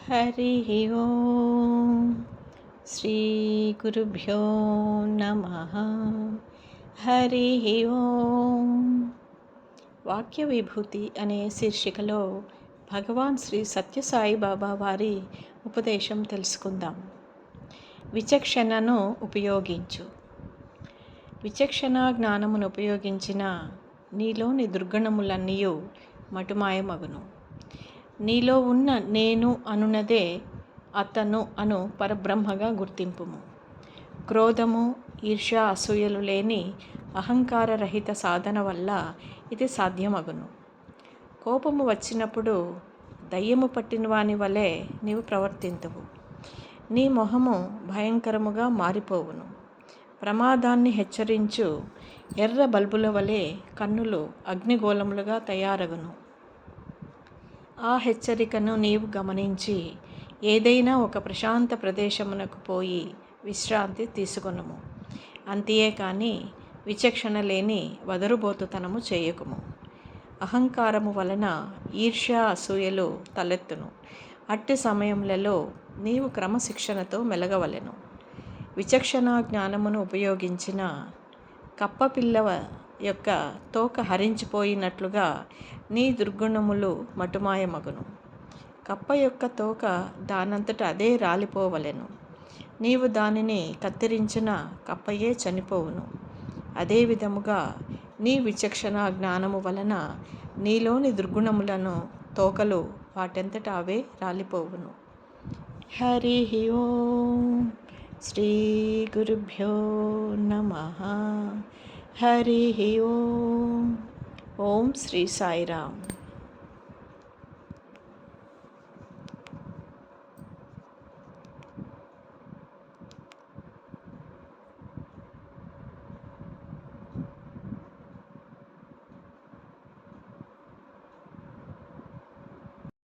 హరి ఓం శ్రీ గురుభ్యో నమః. హరి ఓం. వాక్య విభూతి అనే శీర్షికలో భగవాన్ శ్రీ సత్యసాయి బాబా వారి ఉపదేశం తెలుసుకుందాం. విచక్షణను ఉపయోగించు. విచక్షణ జ్ఞానమును ఉపయోగించిన నీలోని దుర్గుణములన్నీ మటుమాయమగును. నీలో ఉన్న నేను అనునదే అతను అను పరబ్రహ్మగా గుర్తింపుము. క్రోధము, ఈర్ష్య, అసూయలు లేని అహంకారరహిత సాధన వల్ల ఇది సాధ్యమగును. కోపము వచ్చినప్పుడు దయ్యము పట్టిన వాని వలె నీవు ప్రవర్తింతువు. నీ మొహము భయంకరముగా మారిపోవును. ప్రమాదాన్ని హెచ్చరించు ఎర్ర బల్బుల వలె కన్నులు అగ్నిగోళములుగా తయారగును. ఆ హెచ్చరికను నీవు గమనించి ఏదైనా ఒక ప్రశాంత ప్రదేశమునకు పోయి విశ్రాంతి తీసుకొనుము. అంతే కానీ విచక్షణ లేని వదరుబోతుతనము చేయకుము. అహంకారము వలన ఈర్ష్య, అసూయలు తలెత్తును. అట్టి సమయములలో నీవు క్రమశిక్షణతో మెలగవలెను. విచక్షణ జ్ఞానమును ఉపయోగించిన కప్పపిల్ల యొక్క తోక హరించిపోయినట్లుగా నీ దుర్గుణములు మటుమాయమగును. కప్ప యొక్క తోక దానంతట అదే రాలిపోవలెను. నీవు దానిని కత్తిరించిన కప్పయే చనిపోవును. అదే విధముగా నీ విచక్షణ జ్ఞానము వలన నీలోని దుర్గుణములను తోకలు వాటంతట అవే రాలిపోవును. హరి ఓం శ్రీ గురుభ్యో నమః. హరి ఓం. ఓం శ్రీ సాయిరామ్.